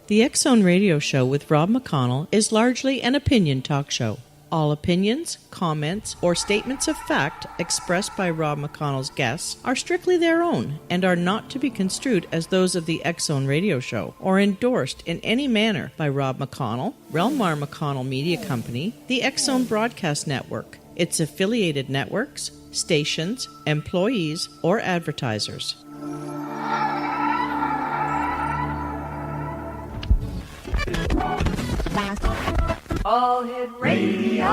The X-Zone Radio Show with Rob McConnell is largely an opinion talk show. All opinions, comments, or statements of fact expressed by Rob McConnell's guests are strictly their own and are not to be construed as those of the X-Zone Radio Show or endorsed in any manner by Rob McConnell, rel-mar McConnell Media Company, the X-Zone Broadcast Network, its affiliated networks, stations, employees, or advertisers. All Hit Radio.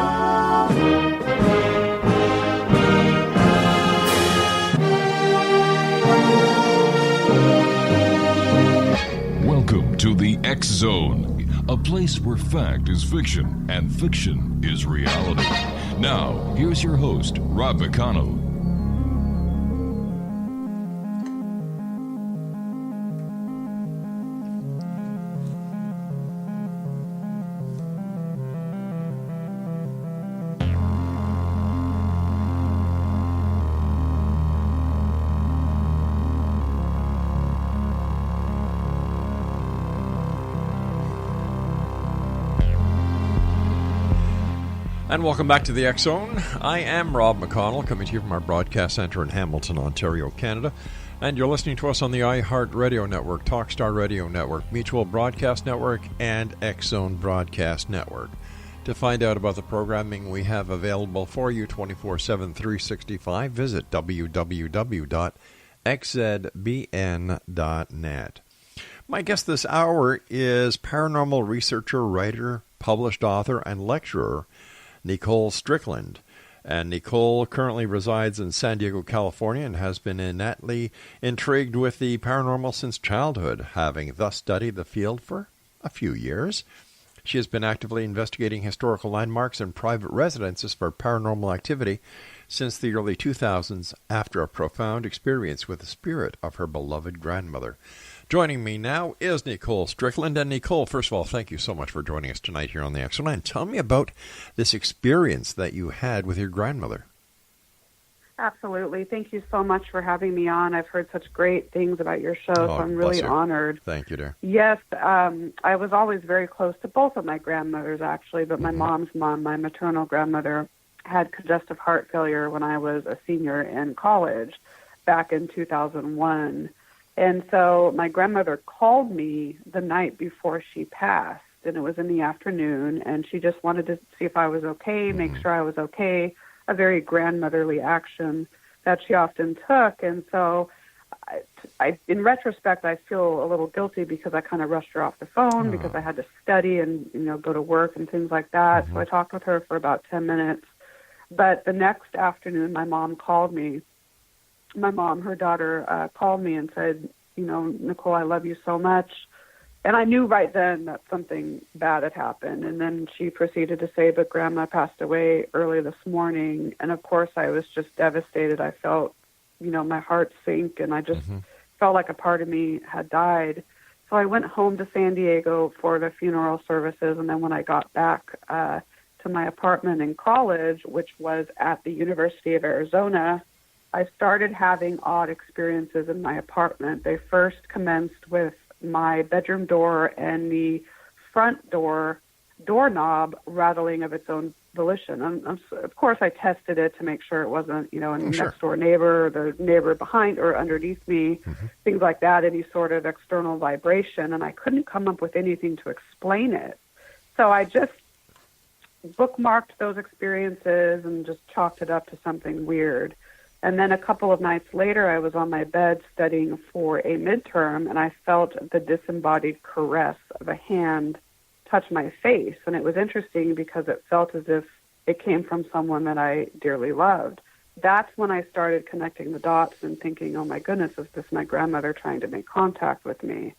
Welcome to the X Zone, a place where fact is fiction and fiction is reality. Now, here's your host, Rob McConnell. And welcome back to the X-Zone. I am Rob McConnell, coming to you from our broadcast center in Hamilton, Ontario, Canada. And you're listening to us on the iHeart Radio Network, Talkstar Radio Network, Mutual Broadcast Network, and X-Zone Broadcast Network. To find out about the programming we have available for you 24/7, 365, visit www.xzbn.net. My guest this hour is paranormal researcher, writer, published author, and lecturer, Nicole Strickland. And Nicole currently resides in San Diego, California, and has been innately intrigued with the paranormal since childhood, having thus studied the field for a few years. She has been actively investigating historical landmarks and private residences for paranormal activity since the early 2000s after a profound experience with the spirit of her beloved grandmother. Joining me now is Nicole Strickland. And Nicole, first of all, thank you so much for joining us tonight here on the X-Zone. And tell me about this experience that you had with your grandmother. Absolutely. Thank you so much for having me on. I've heard such great things about your show, so I'm really honored. Thank you, dear. Yes, I was always very close to both of my grandmothers, actually, but my mom's mom, my maternal grandmother, had congestive heart failure when I was a senior in college back in 2001. And so my grandmother called me the night before she passed, and it was in the afternoon, and she just wanted to see if I was okay, make sure I was okay, a very grandmotherly action that she often took. And so I in retrospect, I feel a little guilty because I kind of rushed her off the phone because I had to study and, go to work and things like that. So I talked with her for about 10 minutes. But the next afternoon, my mom called me. My mom, her daughter, called me and said, Nicole, I love you so much. And I knew right then that something bad had happened. And then she proceeded to say, but Grandma passed away early this morning. And, of course, I was just devastated. I felt, my heart sink, and I just felt like a part of me had died. So I went home to San Diego for the funeral services. And then when I got back to my apartment in college, which was at the University of Arizona, I started having odd experiences in my apartment. They first commenced with my bedroom door and the front doorknob rattling of its own volition. Of course, I tested it to make sure it wasn't, a next door neighbor or the neighbor behind or underneath me, things like that, any sort of external vibration. And I couldn't come up with anything to explain it. So I just bookmarked those experiences and just chalked it up to something weird. And then a couple of nights later, I was on my bed studying for a midterm, and I felt the disembodied caress of a hand touch my face. And it was interesting because it felt as if it came from someone that I dearly loved. That's when I started connecting the dots and thinking, oh, my goodness, is this my grandmother trying to make contact with me?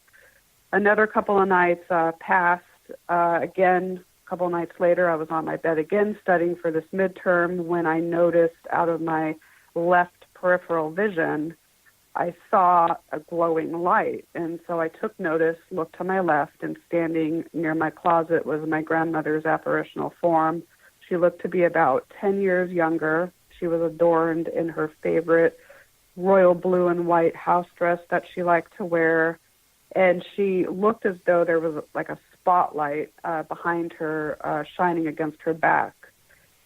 Another couple of nights passed. Again, a couple of nights later, I was on my bed again studying for this midterm when I noticed out of my left peripheral vision, I saw a glowing light. And so I took notice, looked to my left, and standing near my closet was my grandmother's apparitional form. She looked to be about 10 years younger. She was adorned in her favorite royal blue and white house dress that she liked to wear. and she looked as though there was like a spotlight behind her shining against her back.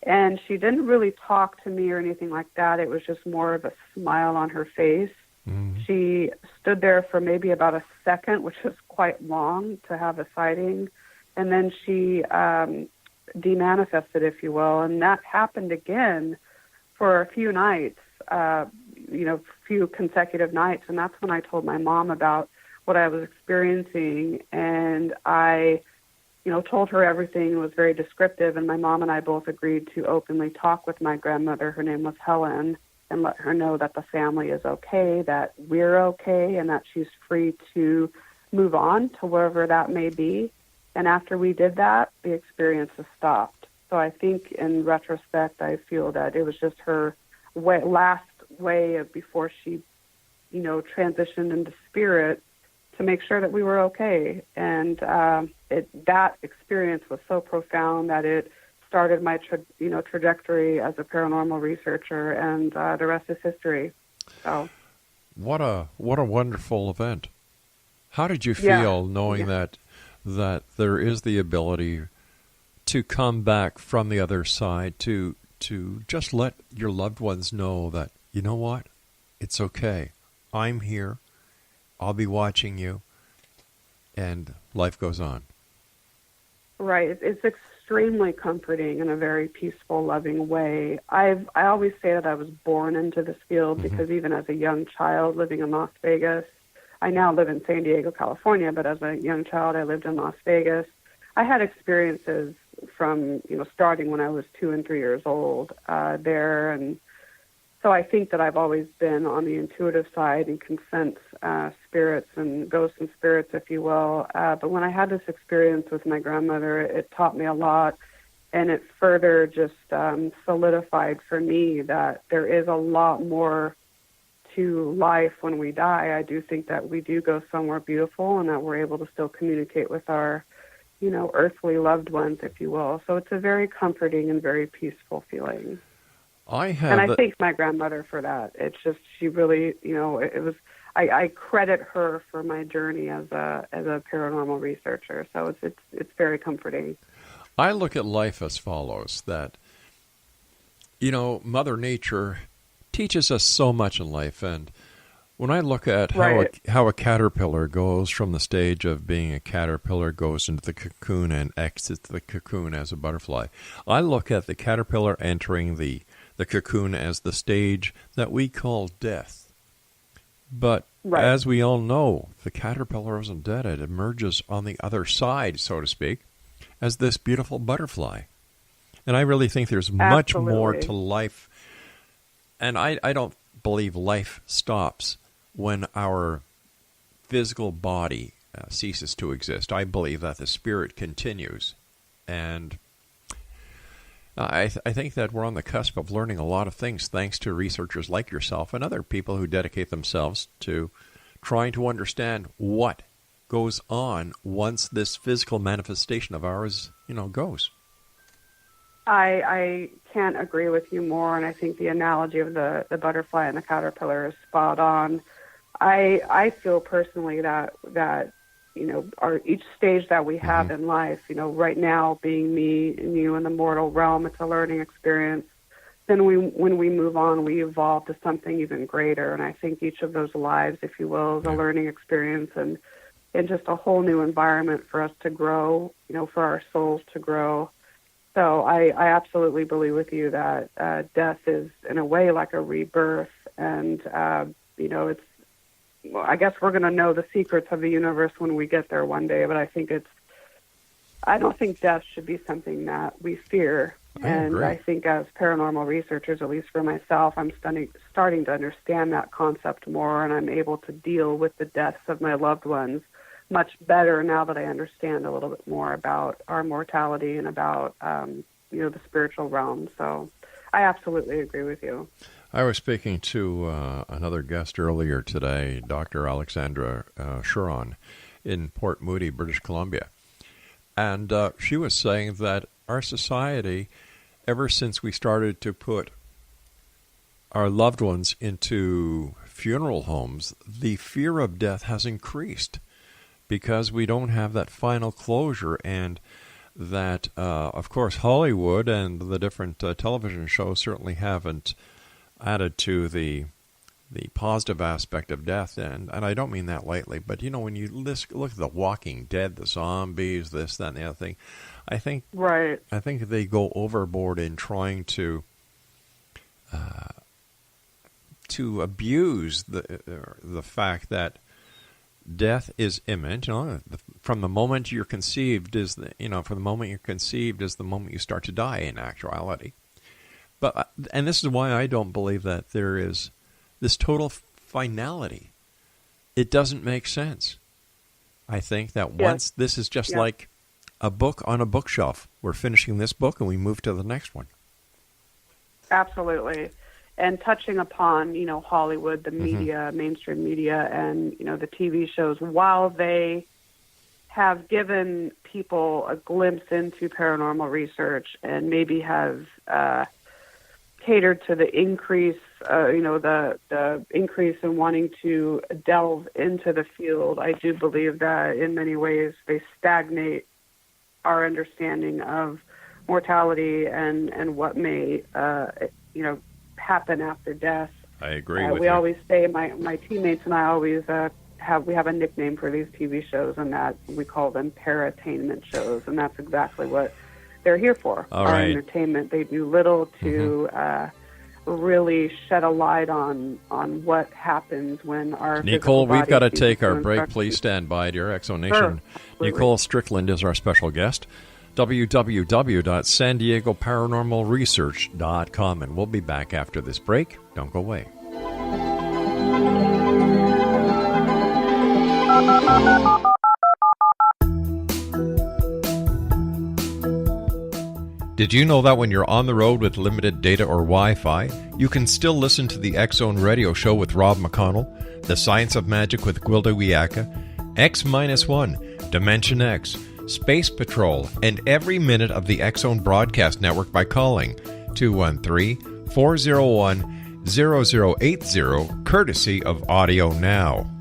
And she didn't really talk to me or anything like that. It was just more of a smile on her face. Mm-hmm. She stood there for maybe about a second, which was quite long to have a sighting. And then she demanifested, if you will. And that happened again for a few nights, few consecutive nights. And that's when I told my mom about what I was experiencing. And I told her everything, was very descriptive, and my mom and I both agreed to openly talk with my grandmother, her name was Helen, and let her know that the family is okay, that we're okay, and that she's free to move on to wherever that may be. And after we did that, the experience has stopped. So I think in retrospect, I feel that it was just her last way of before she, transitioned into spirit, to make sure that we were okay. And that experience was so profound that it started my trajectory as a paranormal researcher, and the rest is history. So, what a wonderful event. How did you feel knowing that there is the ability to come back from the other side, to just let your loved ones know that, you know what, it's okay, I'm here, I'll be watching you, and life goes on? Right. It's extremely comforting in a very peaceful, loving way. I always say that I was born into this field because even as a young child living in Las Vegas, I now live in San Diego, California, but as a young child I lived in Las Vegas. I had experiences from, starting when I was 2 and 3 years old there, and so I think that I've always been on the intuitive side and can sense spirits and ghosts and spirits, if you will. But when I had this experience with my grandmother, it taught me a lot, and it further just solidified for me that there is a lot more to life when we die. I do think that we do go somewhere beautiful, and that we're able to still communicate with our, earthly loved ones, if you will. So it's a very comforting and very peaceful feeling. I thank my grandmother for that. It's just, she really, it was, I credit her for my journey as a paranormal researcher. So it's very comforting. I look at life as follows, that, Mother Nature teaches us so much in life. And when I look at how a caterpillar goes from the stage of being a caterpillar, goes into the cocoon and exits the cocoon as a butterfly, I look at the caterpillar entering the cocoon as the stage that we call death. But as we all know, the caterpillar isn't dead. It emerges on the other side, so to speak, as this beautiful butterfly. And I really think there's much more to life. And I don't believe life stops when our physical body ceases to exist. I believe that the spirit continues. And I think that we're on the cusp of learning a lot of things thanks to researchers like yourself and other people who dedicate themselves to trying to understand what goes on once this physical manifestation of ours, goes. I can't agree with you more, and I think the analogy of the butterfly and the caterpillar is spot on. I feel personally that each stage that we have in life, right now being me and you in the mortal realm, it's a learning experience. Then when we move on, we evolve to something even greater. And I think each of those lives, if you will, is a learning experience and just a whole new environment for us to grow, for our souls to grow. So I absolutely believe with you that death is, in a way, like a rebirth. And, it's, I guess we're going to know the secrets of the universe when we get there one day. But I don't think death should be something that we fear. I think as paranormal researchers, at least for myself, I'm starting to understand that concept more, and I'm able to deal with the deaths of my loved ones much better now that I understand a little bit more about our mortality and about, the spiritual realm. So I absolutely agree with you. I was speaking to another guest earlier today, Dr. Alexandra Churon, in Port Moody, British Columbia. And she was saying that our society, ever since we started to put our loved ones into funeral homes, the fear of death has increased. because we don't have that final closure, and that, of course, Hollywood and the different television shows certainly haven't added to the positive aspect of death. And I don't mean that lightly, but, when you look at The Walking Dead, the zombies, this, that, and the other thing, I think they go overboard in trying to abuse the fact that death is imminent. From the moment you're conceived is the moment you start to die in actuality. And this is why I don't believe that there is this total finality. It doesn't make sense. I think that once this is just like a book on a bookshelf. We're finishing this book and we move to the next one. Absolutely. And touching upon, Hollywood, the media, mainstream media, and, the TV shows, while they have given people a glimpse into paranormal research and maybe have catered to the increase, the increase in wanting to delve into the field, I do believe that in many ways they stagnate our understanding of mortality and what may, happen after death. I agree with you. We always say, my teammates and I always have a nickname for these TV shows, and that we call them para-attainment shows, and that's exactly what they're here for. All our right. Entertainment. They do little to really shed a light on what happens when our Nicole, we've got to take our break. Instructions. Please stand by, dear Exo Nation. Sure, absolutely. Nicole Strickland is our special guest. www.sandiegoparanormalresearch.com, and we'll be back after this break. Don't go away. Did you know that when you're on the road with limited data or Wi-Fi, you can still listen to the X-Zone Radio Show with Rob McConnell, The Science of Magic with Gwilda Wiyaka, X-1, Dimension X, Space Patrol, and every minute of the X-Zone broadcast network by calling 213-401-0080, courtesy of Audio Now.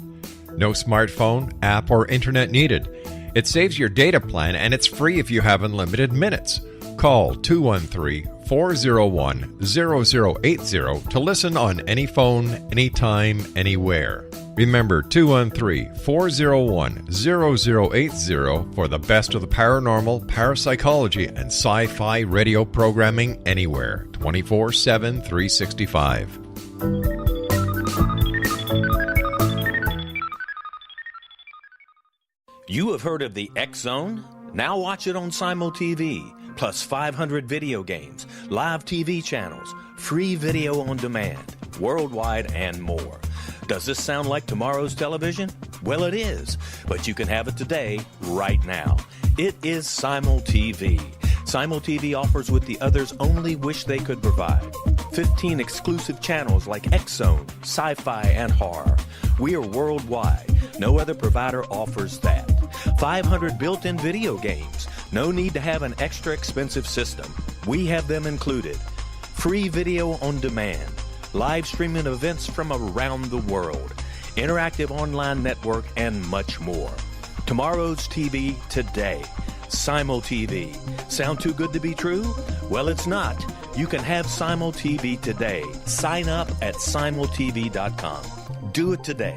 No smartphone, app, or internet needed. It saves your data plan, and it's free if you have unlimited minutes. Call 213-401-0080 to listen on any phone, anytime, anywhere. Remember, 213-401-0080 for the best of the paranormal, parapsychology, and sci-fi radio programming anywhere, 24/7, 365. You have heard of the X-Zone? Now watch it on Simul TV, plus 500 video games, live TV channels, free video on demand, worldwide, and more. Does this sound like tomorrow's television? Well, it is, but you can have it today, right now. It is Simul TV. Simul TV offers what the others only wish they could provide. 15 exclusive channels like X-Zone, Sci-Fi, and Horror. We are worldwide. No other provider offers that. 500 built-in video games. No need to have an extra expensive system. We have them included. Free video on demand. Live streaming events from around the world. Interactive online network, and much more. Tomorrow's TV today. Simul TV. Sound too good to be true? Well, it's not. You can have Simul TV today. Sign up at simultv.com. Do it today.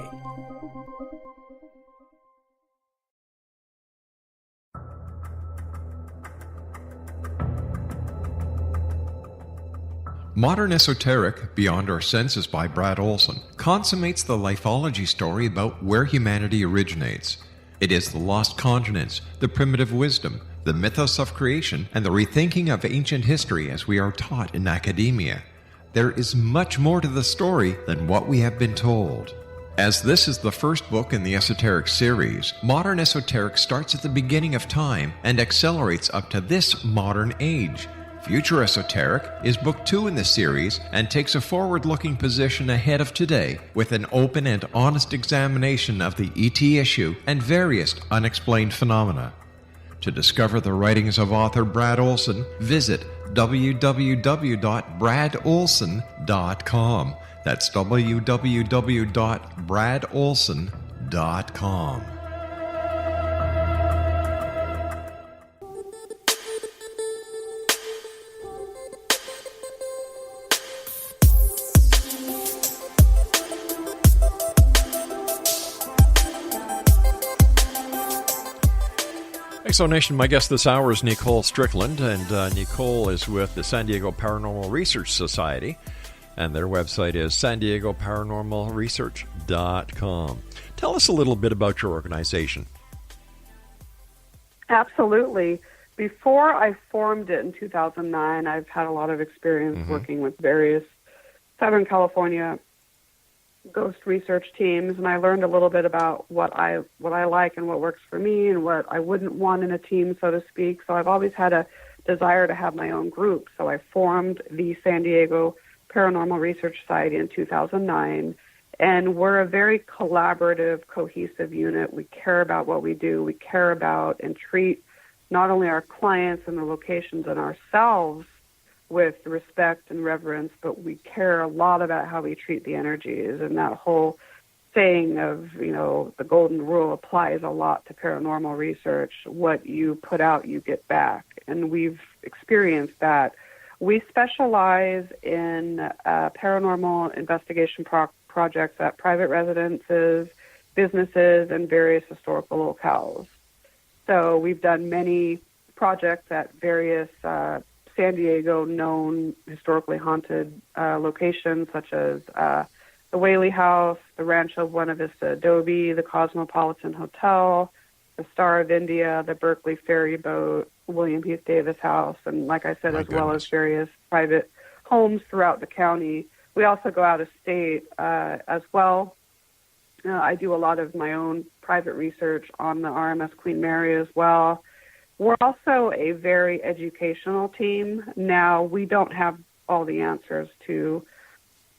Modern Esoteric, Beyond Our Senses by Brad Olson, consummates the lifology story about where humanity originates. It is the lost continents, the primitive wisdom, the mythos of creation, and the rethinking of ancient history as we are taught in academia. There is much more to the story than what we have been told. As this is the first book in the Esoteric series, Modern Esoteric starts at the beginning of time and accelerates up to this modern age. Future Esoteric is book 2 in the series and takes a forward-looking position ahead of today with an open and honest examination of the ET issue and various unexplained phenomena. To discover the writings of author Brad Olson, visit www.bradolson.com. That's www.bradolson.com. Exonation, my guest this hour is Nicole Strickland, and Nicole is with the San Diego Paranormal Research Society, and their website is sandiegoParanormalResearch.com. Tell us a little bit about your organization. Absolutely. Before I formed it in 2009, I've had a lot of experience working with various Southern California ghost research teams, and I learned a little bit about what I like and what works for me and what I wouldn't want in a team, so to speak. So I've always had a desire to have my own group. So I formed the San Diego Paranormal Research Society in 2009, and we're a very collaborative, cohesive unit. We care about what we do. We care about and treat not only our clients and the locations and ourselves with respect and reverence, but we care a lot about how we treat the energies. And that whole saying of, the golden rule applies a lot to paranormal research. What you put out, you get back. And we've experienced that. We specialize in paranormal investigation projects at private residences, businesses, and various historical locales. So we've done many projects at various San Diego known historically haunted locations, such as the Whaley House, the Rancho Buena Vista Adobe, the Cosmopolitan Hotel, the Star of India, the Berkeley Ferry Boat, William Heath Davis House, and like I said, well as various private homes throughout the county. We also go out of state as well. I do a lot of my own private research on the RMS Queen Mary as well. We're also a very educational team. Now, we don't have all the answers to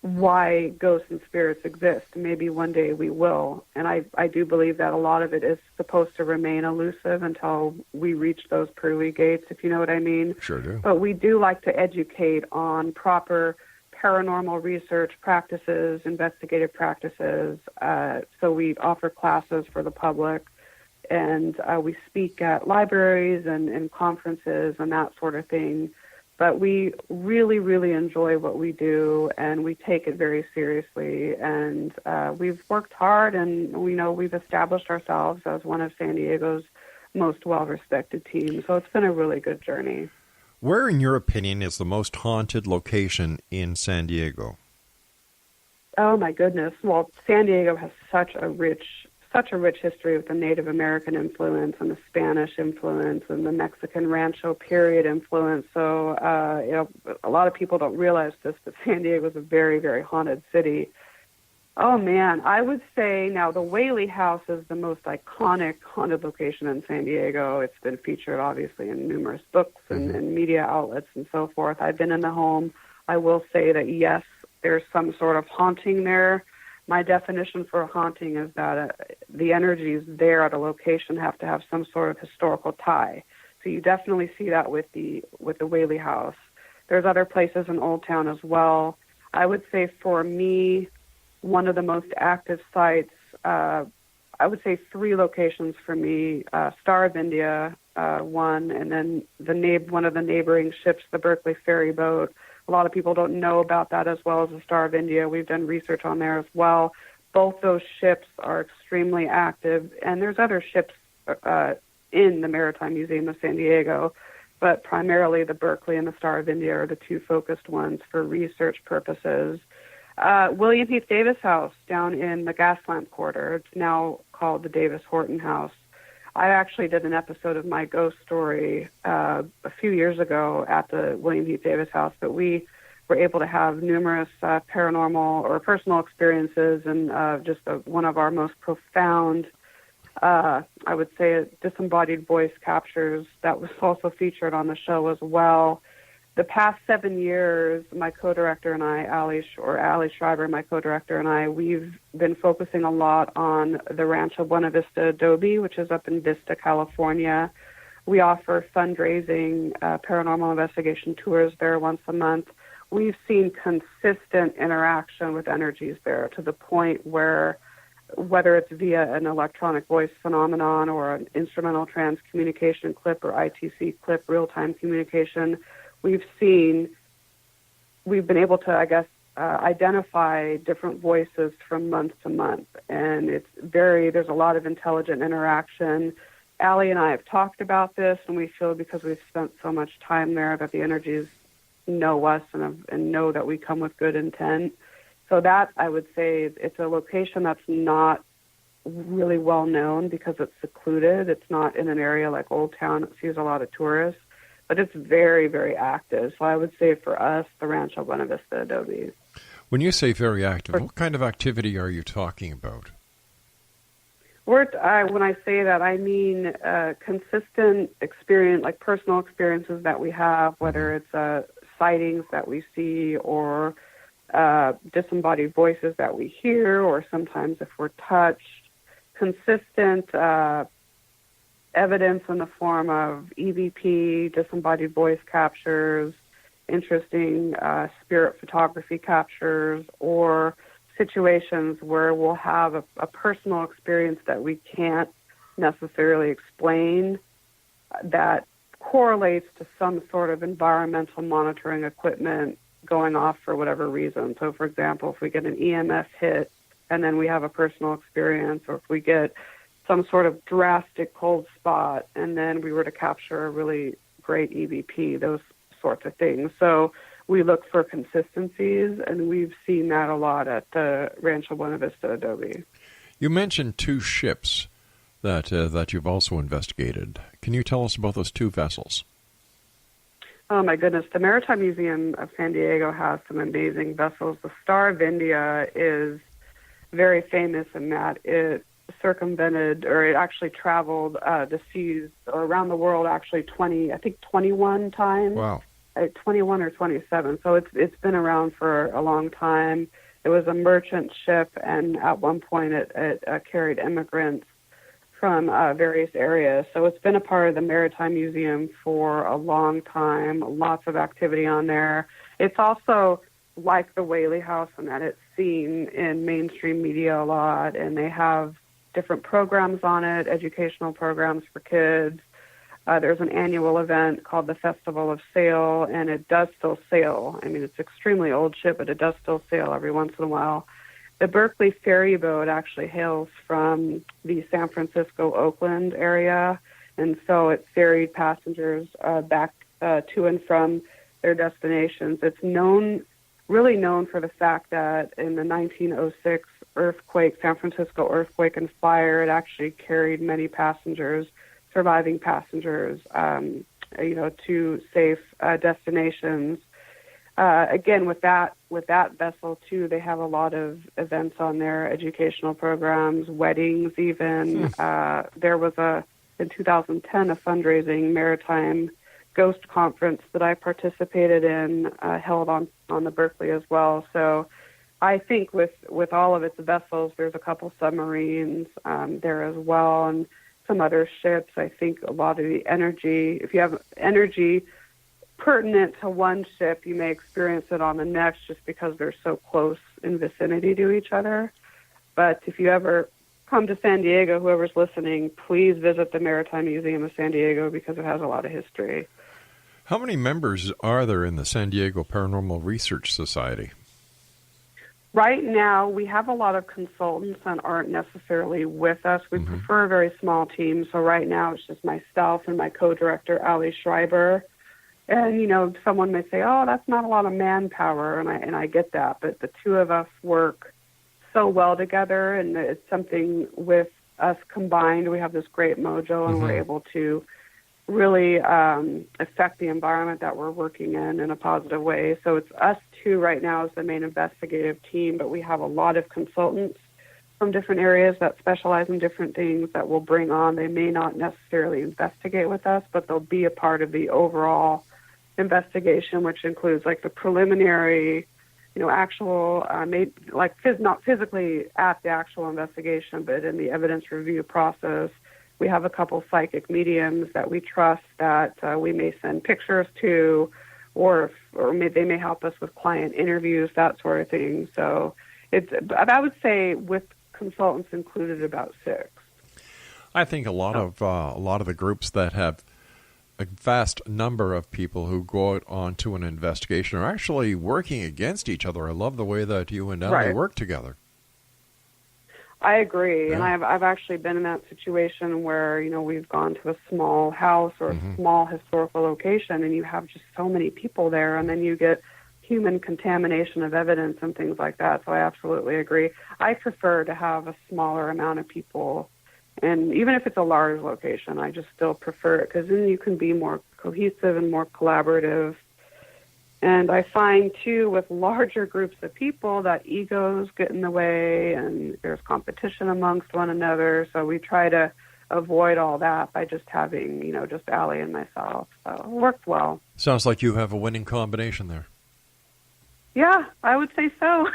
why ghosts and spirits exist. Maybe one day we will. And I do believe that a lot of it is supposed to remain elusive until we reach those pearly gates, if you know what I mean. Sure do. But we do like to educate on proper paranormal research practices, investigative practices. So we offer classes for the public. And we speak at libraries and conferences and that sort of thing. But we really, really enjoy what we do, and we take it very seriously. And we've worked hard, and we've established ourselves as one of San Diego's most well-respected teams. So it's been a really good journey. Where, in your opinion, is the most haunted location in San Diego? Oh, my goodness. Well, San Diego has such a rich history with the Native American influence and the Spanish influence and the Mexican Rancho period influence. So, a lot of people don't realize this, but San Diego is a very, very haunted city. Oh, man, I would say now the Whaley House is the most iconic haunted location in San Diego. It's been featured, obviously, in numerous books and media outlets and so forth. I've been in the home. I will say that, yes, there's some sort of haunting there. My definition for a haunting is that the energies there at a location have to have some sort of historical tie. So you definitely see that with the Whaley House. There's other places in Old Town as well. I would say for me, one of the most active sites, I would say 3 locations for me, Star of India, one, and then one of the neighboring ships, the Berkeley Ferry Boat. A lot of people don't know about that as well as the Star of India. We've done research on there as well. Both those ships are extremely active, and there's other ships in the Maritime Museum of San Diego, but primarily the Berkeley and the Star of India are the 2 focused ones for research purposes. William Heath Davis House down in the Gaslamp Quarter. It's now called the Davis Horton House. I actually did an episode of my ghost story a few years ago at the William Heath Davis House, but we were able to have numerous paranormal or personal experiences, and just one of our most profound, I would say, disembodied voice captures that was also featured on the show as well. The past 7 years, my co-director and I, Ali Schreiber, my co-director, and I, we've been focusing a lot on the Rancho Buena Vista Adobe, which is up in Vista, California. We offer fundraising paranormal investigation tours there once a month. We've seen consistent interaction with energies there to the point where, whether it's via an electronic voice phenomenon or an instrumental transcommunication clip or ITC clip, real-time communication, we've been able to, identify different voices from month to month. And there's a lot of intelligent interaction. Allie and I have talked about this, and we feel because we've spent so much time there that the energies know us and know that we come with good intent. So that, I would say, it's a location that's not really well known because it's secluded. It's not in an area like Old Town that sees a lot of tourists, but it's very, very active. So I would say for us, the Rancho Buena Vista Adobe. When you say very active, what kind of activity are you talking about? When I say that, I mean consistent experience, like personal experiences that we have, whether it's sightings that we see or disembodied voices that we hear, or sometimes if we're touched, consistent evidence in the form of EVP, disembodied voice captures, interesting spirit photography captures, or situations where we'll have a personal experience that we can't necessarily explain that correlates to some sort of environmental monitoring equipment going off for whatever reason. So, for example, if we get an EMF hit and then we have a personal experience, or if we get some sort of drastic cold spot and then we were to capture a really great EVP, those sorts of things. So we look for consistencies, and we've seen that a lot at the Rancho Buena Vista Adobe. You mentioned two ships that you've also investigated. Can you tell us about those two vessels? Oh, my goodness. The Maritime Museum of San Diego has some amazing vessels. The Star of India is very famous in that it circumvented, or it actually traveled the seas or around the world actually 21 times. Wow. 21 or 27. So it's been around for a long time. It was a merchant ship, and at one point it carried immigrants from various areas. So it's been a part of the Maritime Museum for a long time, lots of activity on there. It's also like the Whaley House in that it's seen in mainstream media a lot, and they have different programs on it, educational programs for kids. There's an annual event called the Festival of Sail, and it does still sail. I mean, it's an extremely old ship, but it does still sail every once in a while. The Berkeley ferry boat actually hails from the San Francisco-Oakland area, and so it ferried passengers back to and from their destinations. It's really known for the fact that in the 1906 earthquake, San Francisco earthquake and fire, it actually carried many passengers, surviving passengers, to safe destinations. Again, with that vessel too, they have a lot of events on there, educational programs, weddings, even. There was in 2010 a fundraising maritime ghost conference that I participated in, held on the Berkeley as well. So I think with all of its vessels, there's a couple submarines there as well, and some other ships. I think a lot of the energy, if you have energy pertinent to one ship, you may experience it on the next just because they're so close in vicinity to each other. But if you ever come to San Diego, whoever's listening, please visit the Maritime Museum of San Diego because it has a lot of history. How many members are there in the San Diego Paranormal Research Society? Right now, we have a lot of consultants that aren't necessarily with us. We prefer a very small team. So right now, it's just myself and my co-director, Allie Schreiber. And, someone may say, oh, that's not a lot of manpower, and I get that. But the two of us work so well together, and it's something with us combined. We have this great mojo, and we're able to really affect the environment that we're working in a positive way. So it's us two right now as the main investigative team, but we have a lot of consultants from different areas that specialize in different things that we'll bring on. They may not necessarily investigate with us, but they'll be a part of the overall investigation, which includes like the preliminary, actual, not physically at the actual investigation, but in the evidence review process. We have a couple psychic mediums that we trust that we may send pictures to, or they may help us with client interviews, that sort of thing. So I would say with consultants included, about 6. I think a lot of the groups that have a vast number of people who go out onto an investigation are actually working against each other. I love the way that you and Ellie work together. I agree, and I've actually been in that situation where, you know, we've gone to a small house or a small historical location, and you have just so many people there, and then you get human contamination of evidence and things like that. So I absolutely agree. I prefer to have a smaller amount of people, and even if it's a large location, I just still prefer it, because then you can be more cohesive and more collaborative. And I find, too, with larger groups of people that egos get in the way and there's competition amongst one another. So we try to avoid all that by just having, you know, just Allie and myself. So it works well. Sounds like you have a winning combination there. Yeah, I would say so.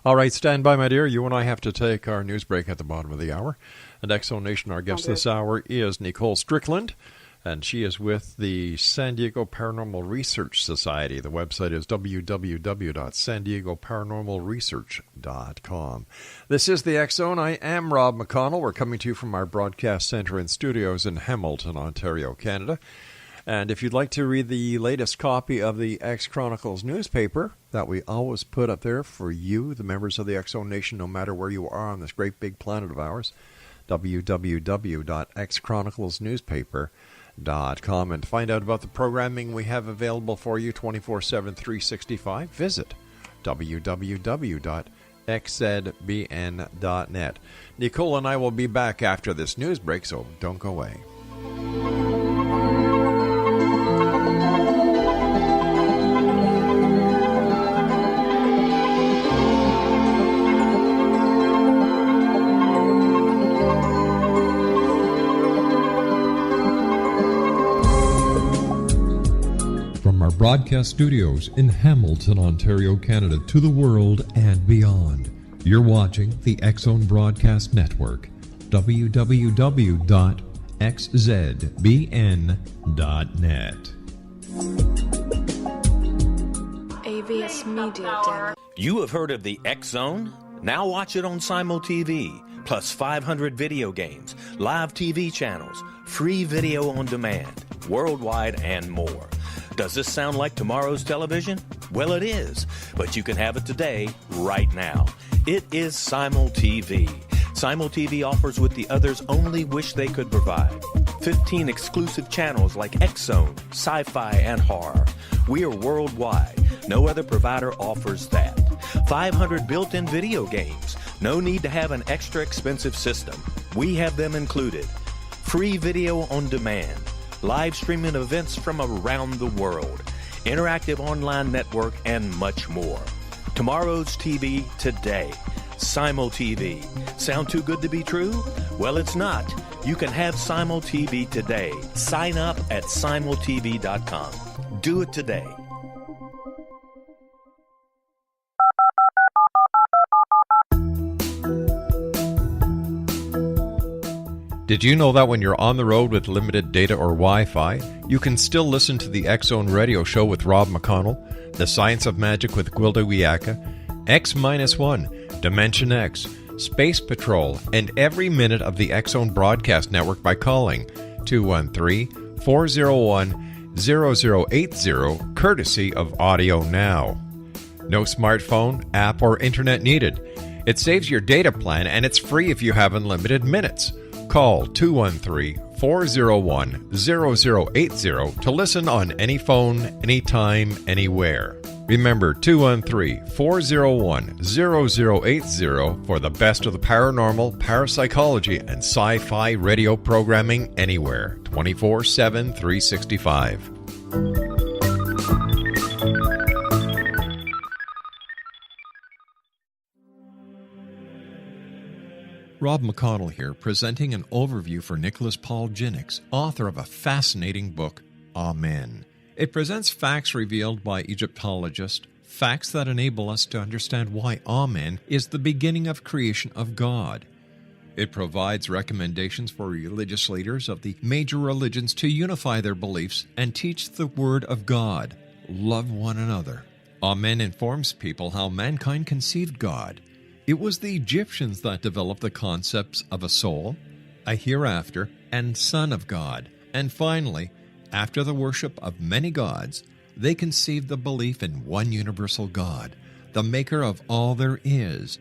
All right, stand by, my dear. You and I have to take our news break at the bottom of the hour. And X-Zone Nation, our guest this hour is Nicole Strickland. And she is with the San Diego Paranormal Research Society. The website is www.sandiegoParanormalResearch.com. This is the X-Zone. I am Rob McConnell. We're coming to you from our broadcast center and studios in Hamilton, Ontario, Canada. And if you'd like to read the latest copy of the X Chronicles newspaper that we always put up there for you, the members of the X-Zone Nation, no matter where you are on this great big planet of ours, www.xchroniclesnewspaper.com. And to find out about the programming we have available for you 24/7, 365, visit www.xzbn.net. Nicole and I will be back after this news break, so don't go away. From our broadcast studios in Hamilton, Ontario, Canada, to the world and beyond, you're watching the X-Zone Broadcast Network, www.xzbn.net. AVS Media Demo. You have heard of the X-Zone? Now watch it on SimulTV, plus 500 video games, live TV channels, free video on demand, worldwide, and more. Does this sound like tomorrow's television? Well, it is, but you can have it today, right now. It is SimulTV. SimulTV offers what the others only wish they could provide. 15 exclusive channels like X-Zone, Sci-Fi, and Horror. We are worldwide. No other provider offers that. 500 built-in video games. No need to have an extra expensive system. We have them included. Free video on demand. Live streaming events from around the world, interactive online network, and much more. Tomorrow's TV today. SimulTV. Sound too good to be true? Well, it's not. You can have SimulTV today. Sign up at simultv.com. Do it today. Did you know that when you're on the road with limited data or Wi-Fi, you can still listen to the X-Zone radio show with Rob McConnell, The Science of Magic with Gwilda Wiyaka, X-1, Dimension X, Space Patrol, and every minute of the X-Zone broadcast network by calling 213-401-0080, courtesy of Audio Now. No smartphone, app, or internet needed. It saves your data plan, and it's free if you have unlimited minutes. Call 213-401-0080 to listen on any phone, anytime, anywhere. Remember, 213-401-0080 for the best of the paranormal, parapsychology, and sci-fi radio programming anywhere, 24/7, 365. Rob McConnell here, presenting an overview for Nicholas Paul Jennings, author of a fascinating book, Amen. It presents facts revealed by Egyptologists, facts that enable us to understand why Amen is the beginning of creation of God. It provides recommendations for religious leaders of the major religions to unify their beliefs and teach the Word of God. Love one another. Amen informs people how mankind conceived God. It was the Egyptians that developed the concepts of a soul, a hereafter, and Son of God. And finally, after the worship of many gods, they conceived the belief in one universal God, the maker of all there is.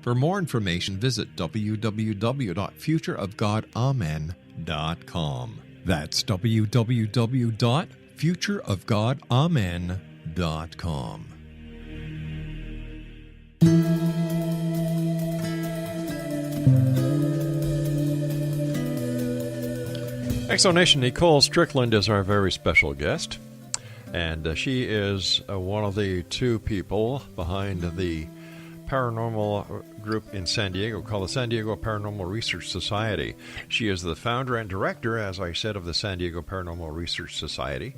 For more information, visit www.futureofgodamen.com. That's www.futureofgodamen.com. Exonation Nicole Strickland is our very special guest, and she is one of the two people behind the paranormal group in San Diego called the San Diego Paranormal Research Society. She is the founder and director, as I said, of the San Diego Paranormal Research Society,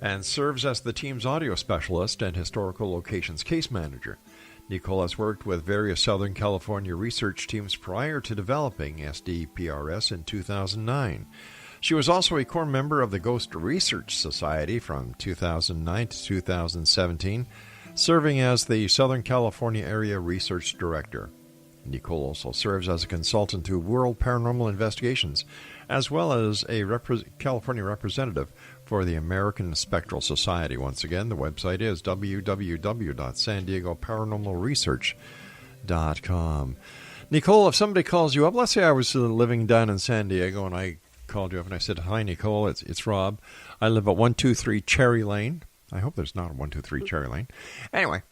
and serves as the team's audio specialist and historical locations case manager. Nicole has worked with various Southern California research teams prior to developing SDPRS in 2009. She was also a core member of the Ghost Research Society from 2009 to 2017, serving as the Southern California Area Research Director. Nicole also serves as a consultant to World Paranormal Investigations, as well as a California representative for the American Spectral Society. Once again, the website is www.sandiegoParanormalResearch.com. Nicole, if somebody calls you up, let's say I was living down in San Diego and I called you up and I said, "Hi, Nicole, it's Rob. I live at 123 Cherry Lane." I hope there's not a 123 Cherry Lane. Anyway,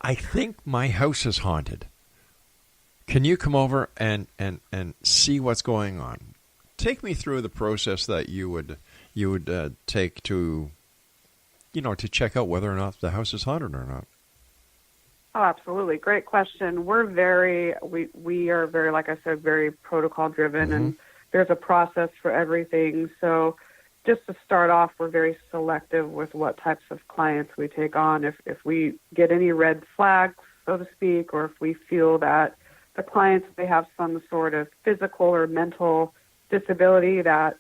I think my house is haunted. Can you come over and see what's going on? Take me through the process that you would take to check out whether or not the house is haunted or not. Oh, absolutely. Great question. We are very, like I said, very protocol driven, and there's a process for everything. So just to start off, we're very selective with what types of clients we take on. If we get any red flags, so to speak, or if we feel that the clients, they have some sort of physical or mental disability that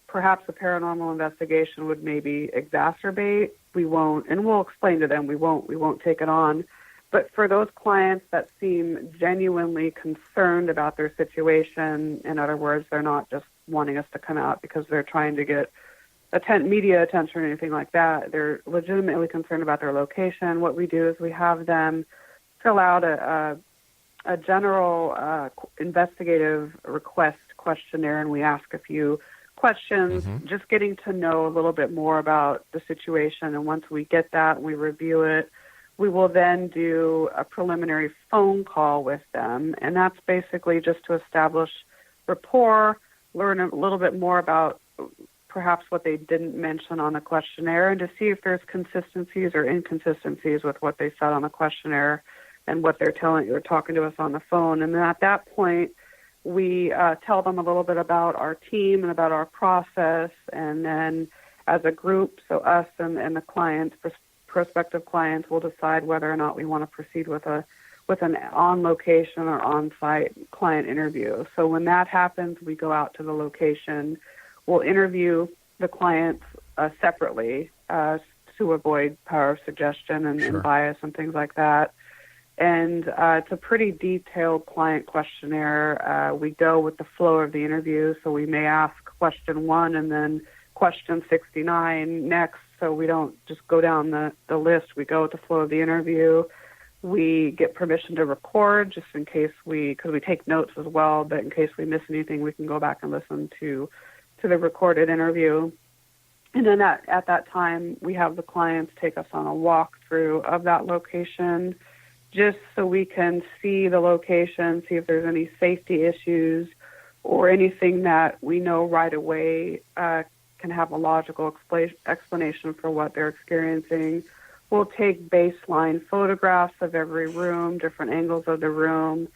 perhaps a paranormal investigation would maybe exacerbate, we won't, and we'll explain to them, we won't take it on. But for those clients that seem genuinely concerned about their situation, in other words, they're not just wanting us to come out because they're trying to get media attention or anything like that. They're legitimately concerned about their location. What we do is we have them fill out a general investigative request questionnaire, and we ask a few questions, just getting to know a little bit more about the situation. And once we get that, we review it. We will then do a preliminary phone call with them, and that's basically just to establish rapport, learn a little bit more about perhaps what they didn't mention on the questionnaire, and to see if there's consistencies or inconsistencies with what they said on the questionnaire and what they're talking to us on the phone. And then at that point, we tell them a little bit about our team and about our process, and then as a group, so us and the clients, prospective clients, will decide whether or not we want to proceed with an on-location or on-site client interview. So when that happens, we go out to the location. We'll interview the clients separately to avoid power of suggestion and bias and things like that. And it's a pretty detailed client questionnaire. We go with the flow of the interview, so we may ask question 1 and then question 69 next, so we don't just go down the list. We go with the flow of the interview. We get permission to record just in case because we take notes as well, but in case we miss anything, we can go back and listen to the recorded interview. And then at that time, we have the clients take us on a walkthrough of that location, just so we can see the location, see if there's any safety issues or anything that we know right away can have a logical explanation for what they're experiencing. We'll take baseline photographs of every room, different angles of the room,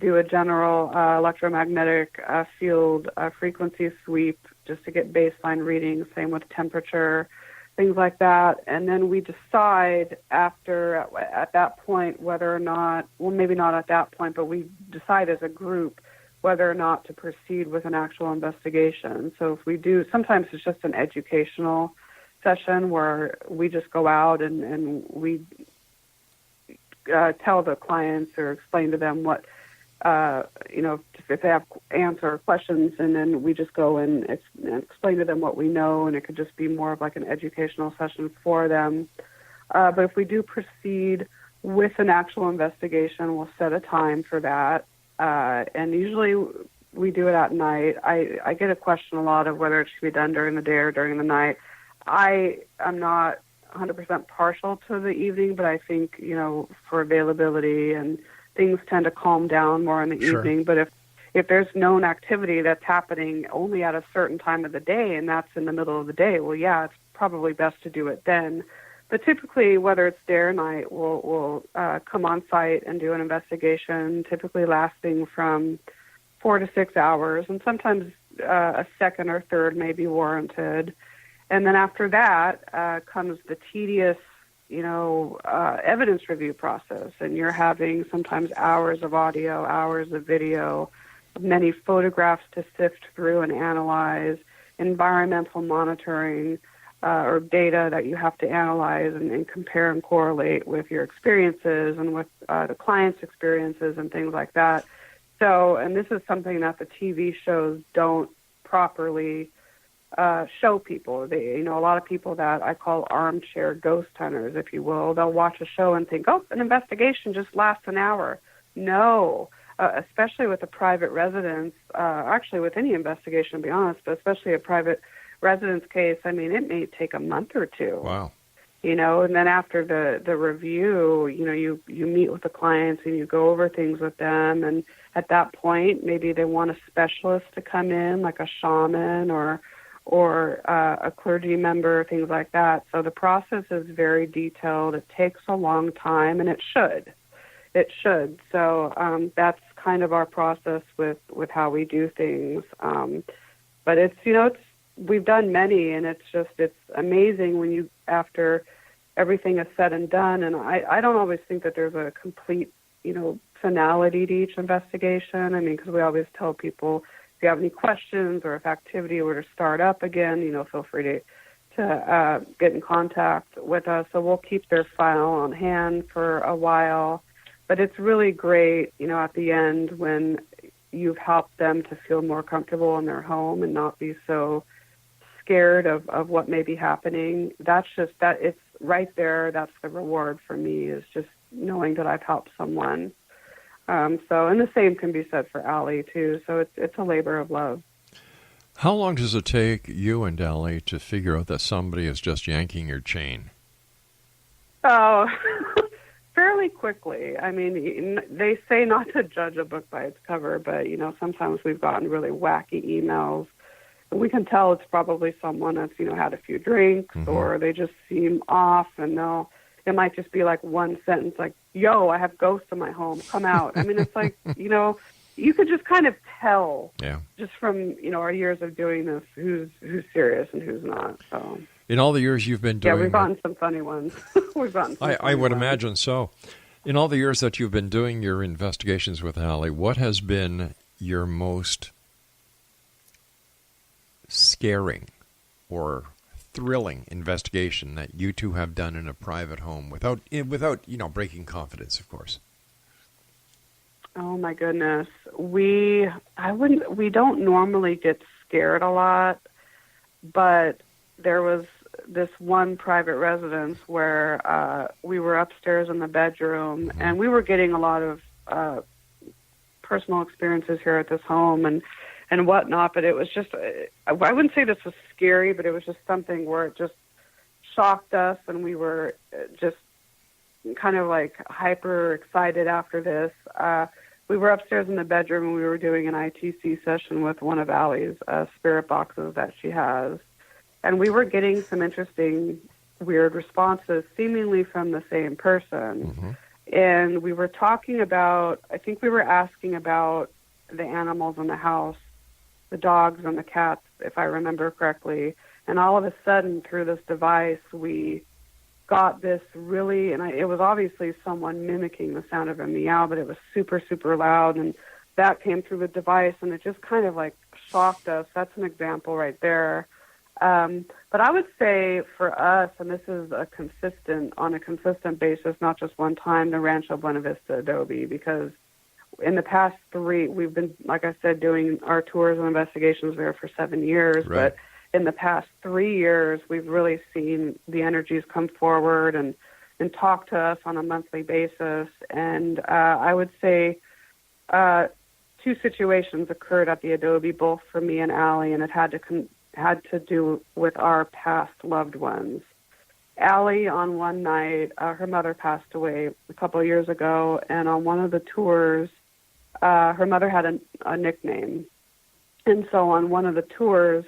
do a general electromagnetic field frequency sweep just to get baseline readings, same with temperature, things like that. And then we decide at that point whether or not, well, maybe not at that point, but we decide as a group whether or not to proceed with an actual investigation. So if we do, sometimes it's just an educational session where we just go out and we tell the clients or explain to them what, if they have answer questions, and then we just go and explain to them what we know, and it could just be more of like an educational session for them. But if we do proceed with an actual investigation, we'll set a time for that. And usually we do it at night. I get a question a lot of whether it should be done during the day or during the night. I am not 100% partial to the evening, but I think, for availability and things tend to calm down more in the evening. But if there's known activity that's happening only at a certain time of the day and that's in the middle of the day, well, yeah, it's probably best to do it then. But typically, whether it's day or night, we'll come on site and do an investigation, typically lasting from 4 to 6 hours, and sometimes a second or third may be warranted. And then after that comes the tedious, evidence review process, and you're having sometimes hours of audio, hours of video, many photographs to sift through and analyze, environmental monitoring, or data that you have to analyze and compare and correlate with your experiences and with the client's experiences and things like that. So, and this is something that the TV shows don't properly show people. A lot of people that I call armchair ghost hunters, if you will, they'll watch a show and think, oh, an investigation just lasts an hour. No, especially with a private residence, actually with any investigation, to be honest, but especially a private residence case, I mean, it may take a month or two. Wow. And then after the review, you meet with the clients and you go over things with them. And at that point, maybe they want a specialist to come in, like a shaman or a clergy member, things like that. So the process is very detailed. It takes a long time, and it should. It should. So that's kind of our process with how we do things. But we've done many, and it's amazing when you, after everything is said and done, and I don't always think that there's a complete, finality to each investigation. I mean, because we always tell people, if you have any questions or if activity were to start up again, feel free to get in contact with us. So we'll keep their file on hand for a while. But it's really great, at the end when you've helped them to feel more comfortable in their home and not be so scared of what may be happening. That's just that, it's right there. That's the reward for me, is just knowing that I've helped someone. And the same can be said for Allie too. So it's a labor of love. How long does it take you and Allie to figure out that somebody is just yanking your chain? Oh, fairly quickly. I mean, they say not to judge a book by its cover, but sometimes we've gotten really wacky emails. We can tell it's probably someone that's, had a few drinks, or they just seem off, and it might just be like one sentence like, yo, I have ghosts in my home, come out. I mean, it's like, you could just kind of tell just from, our years of doing this, who's serious and who's not. So in all the years you've been doing we've gotten some funny ones. I would imagine so. In all the years that you've been doing your investigations with Allie, what has been your most scaring or thrilling investigation that you two have done in a private home without breaking confidence, of course? Oh my goodness. We don't normally get scared a lot, but there was this one private residence where we were upstairs in the bedroom, and we were getting a lot of personal experiences here at this home and whatnot, but it was just, I wouldn't say this was scary, but it was just something where it just shocked us, and we were just kind of like hyper excited after this. We were upstairs in the bedroom, and we were doing an ITC session with one of Allie's spirit boxes that she has, and we were getting some interesting, weird responses, seemingly from the same person. And we were talking about, I think we were asking about the animals in the house, the dogs and the cats, if I remember correctly. And all of a sudden, through this device, we got this really, and it was obviously someone mimicking the sound of a meow, but it was super, super loud. And that came through the device, and it just kind of like shocked us. That's an example right there. But I would say for us, and this is on a consistent basis, not just one time, the Rancho Buena Vista Adobe, because in the past 3, we've been, like I said, doing our tours and investigations there for 7 years. Right. But in the past 3 years, we've really seen the energies come forward and and talk to us on a monthly basis. And I would say two situations occurred at the Adobe, both for me and Allie, and it had to do with our past loved ones. Allie, on one night, her mother passed away a couple of years ago, and on one of the tours, her mother had a nickname. And so on one of the tours,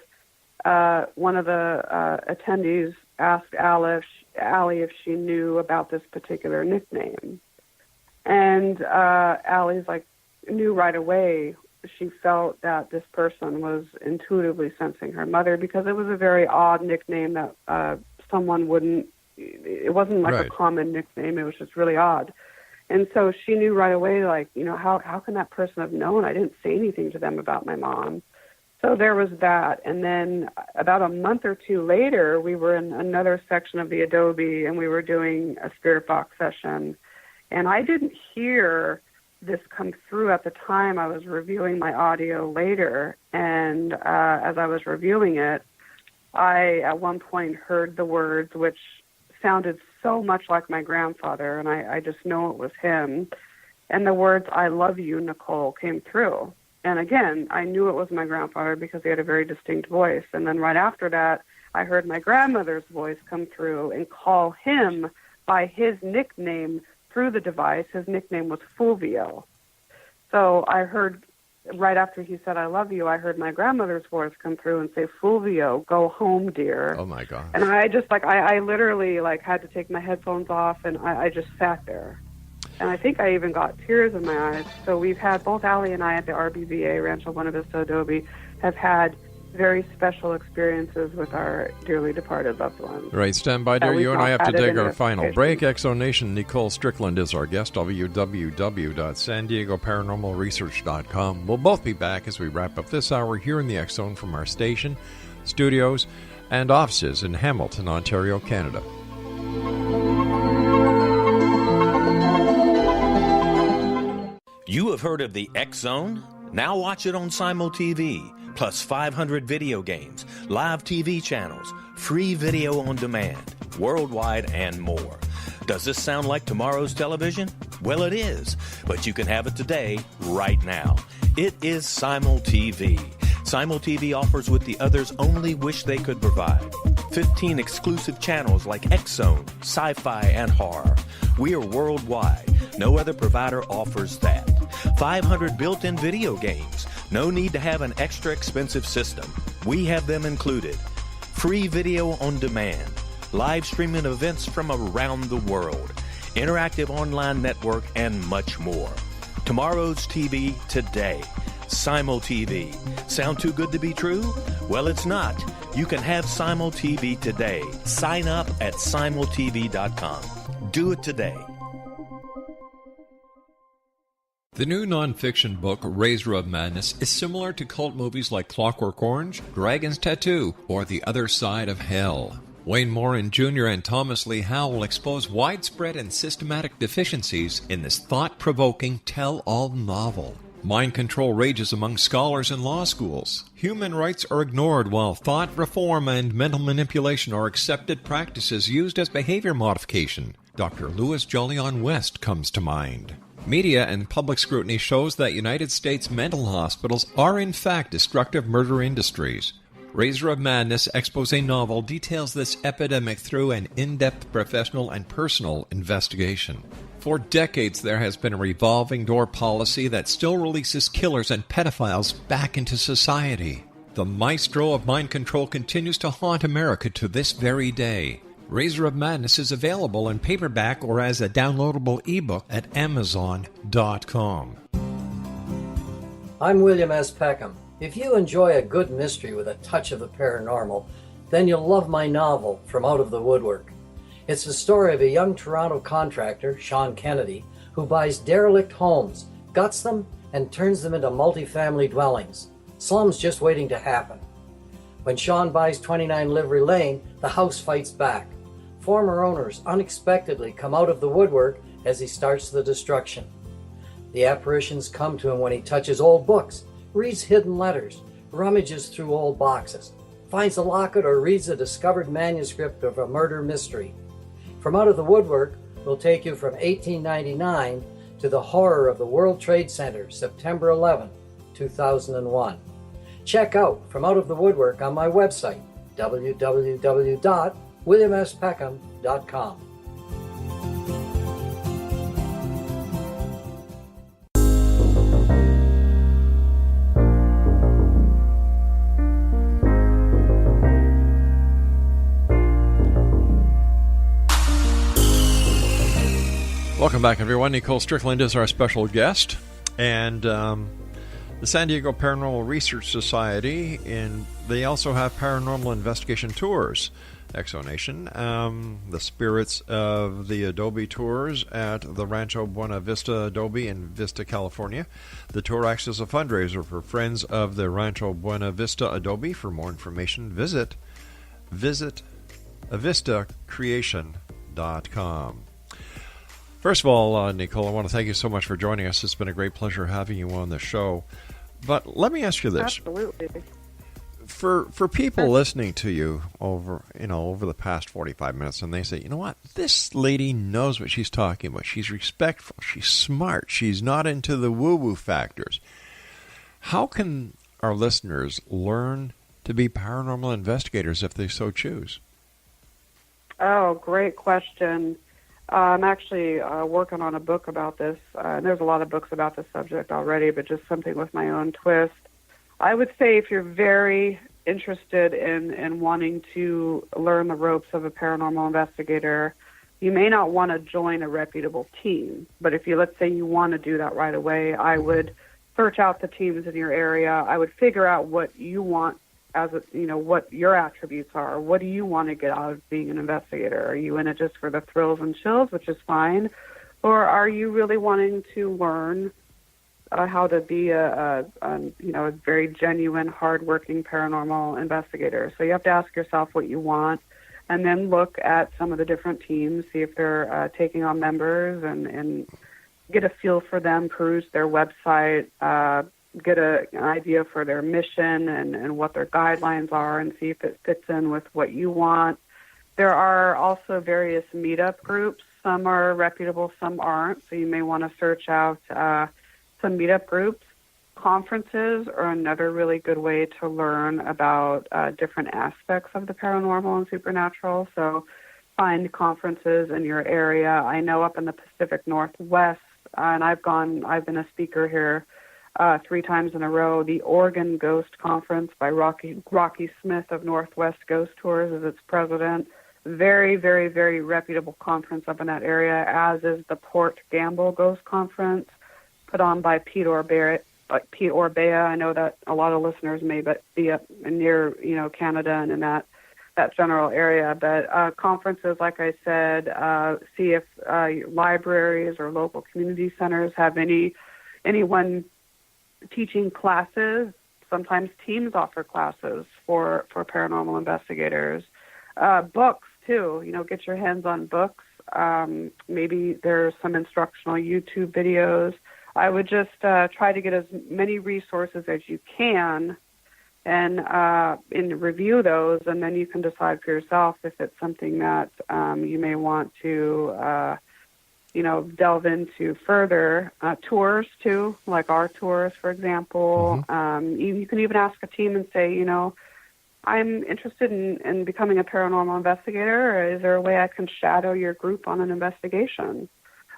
one of the attendees asked Allie if she knew about this particular nickname. And Allie's knew right away. She felt that this person was intuitively sensing her mother, because it was a very odd nickname that someone wouldn't, it wasn't like right. a common nickname. It was just really odd. And so she knew right away, how can that person have known? I didn't say anything to them about my mom. So there was that. And then about a month or two later, we were in another section of the Adobe, and we were doing a spirit box session. And I didn't hear this come through at the time. I was reviewing my audio later, and as I was reviewing it, I at one point heard the words, which sounded so much like my grandfather, and I just know it was him. And the words, "I love you, Nicole," came through. And again, I knew it was my grandfather because he had a very distinct voice. And then right after that, I heard my grandmother's voice come through and call him by his nickname through the device. His nickname was Fulvio. So I heard, right after he said, "I love you," I heard my grandmother's voice come through and say, "Fulvio, go home, dear." Oh, my God. And I just, I literally, had to take my headphones off, and I just sat there. And I think I even got tears in my eyes. So we've had, both Allie and I at the RBVA, Rancho Buena Vista Adobe, have had very special experiences with our dearly departed loved ones. Right, stand by, dear. You and I have to take our final investigation. break. Exo Nation, Nicole Strickland is our guest, www.sandiegoparanormalresearch.com. We'll both be back as we wrap up this hour here in the X Zone from our station, studios, and offices in Hamilton, Ontario, Canada. You have heard of the X Zone? Now watch it on Simul TV, plus 500 video games, live TV channels, free video on demand, worldwide, and more. Does this sound like tomorrow's television? Well, it is, but you can have it today, right now. It is Simul TV. Simul TV offers what the others only wish they could provide. 15 exclusive channels like X Zone, sci-fi, and horror. We are worldwide. No other provider offers that. 500 built-in video games. No need to have an extra expensive system. We have them included. Free video on demand. Live streaming events from around the world. Interactive online network, and much more. Tomorrow's TV today. Simul TV. Sound too good to be true? Well, it's not. You can have Simul TV today. Sign up at simultv.com. Do it today. The new nonfiction book, Razor of Madness, is similar to cult movies like Clockwork Orange, Dragon's Tattoo, or The Other Side of Hell. Wayne Morin Jr. and Thomas Lee Howe will expose widespread and systematic deficiencies in this thought-provoking tell-all novel. Mind control rages among scholars in law schools. Human rights are ignored while thought reform and mental manipulation are accepted practices used as behavior modification. Dr. Louis Jolyon West comes to mind. Media and public scrutiny shows that United States mental hospitals are in fact destructive murder industries. Razor of Madness expose novel details this epidemic through an in-depth professional and personal investigation. For decades, there has been a revolving door policy that still releases killers and pedophiles back into society. The maestro of mind control continues to haunt America to this very day. Razor of Madness is available in paperback or as a downloadable ebook at Amazon.com. I'm William S. Peckham. If you enjoy a good mystery with a touch of the paranormal, then you'll love my novel, From Out of the Woodwork. It's the story of a young Toronto contractor, Sean Kennedy, who buys derelict homes, guts them, and turns them into multifamily dwellings. Slums just waiting to happen. When Sean buys 29 Livery Lane, the house fights back. Former owners unexpectedly come out of the woodwork as he starts the destruction. The apparitions come to him when he touches old books, reads hidden letters, rummages through old boxes, finds a locket, or reads a discovered manuscript of a murder mystery. From Out of the Woodwork will take you from 1899 to the horror of the World Trade Center, September 11, 2001. Check out From Out of the Woodwork on my website, www.williamspeckham.com. Welcome back, everyone. Nicole Strickland is our special guest, and the San Diego Paranormal Research Society, and they also have paranormal investigation tours. Exonation, the Spirits of the Adobe tours at the Rancho Buena Vista Adobe in Vista, California. The tour acts as a fundraiser for friends of the Rancho Buena Vista Adobe. For more information, visit avistacreation.com. First of all, Nicole, I want to thank you so much for joining us. It's been a great pleasure having you on the show. But let me ask you this. Absolutely. For people listening to you over the past 45 minutes, and they say, you know what, this lady knows what she's talking about. She's respectful. She's smart. She's not into the woo-woo factors. How can our listeners learn to be paranormal investigators if they so choose? Oh, great question. I'm actually working on a book about this. And there's a lot of books about this subject already, but just something with my own twist. I would say if you're very interested in wanting to learn the ropes of a paranormal investigator, you may not want to join a reputable team. But if let's say you want to do that right away, I would search out the teams in your area. I would figure out what you want what your attributes are. What do you want to get out of being an investigator? Are you in it just for the thrills and chills, which is fine? Or are you really wanting to learn how to be a very genuine, hardworking paranormal investigator? So you have to ask yourself what you want, and then look at some of the different teams, see if they're taking on members, and get a feel for them, peruse their website, get an idea for their mission and what their guidelines are, and see if it fits in with what you want. There are also various meetup groups. Some are reputable, some aren't, so you may want to search out some meetup groups. Conferences are another really good way to learn about different aspects of the paranormal and supernatural, so find conferences in your area. I know up in the Pacific Northwest, and I've been a speaker here 3 times in a row. The Oregon Ghost Conference by Rocky Smith of Northwest Ghost Tours is its president. Very, very, very reputable conference up in that area, as is the Port Gamble Ghost Conference, put on by Pete Orbea. I know that a lot of listeners may be up near Canada and in that general area. But conferences, like I said, see if libraries or local community centers have anyone teaching classes. Sometimes teams offer classes for paranormal investigators. Books, too. Get your hands on books. Maybe there's some instructional YouTube videos. I would just try to get as many resources as you can and review those, and then you can decide for yourself if it's something that you may want to delve into further. Tours, too, like our tours, for example. Mm-hmm. You can even ask a team and say, I'm interested in becoming a paranormal investigator. Is there a way I can shadow your group on an investigation?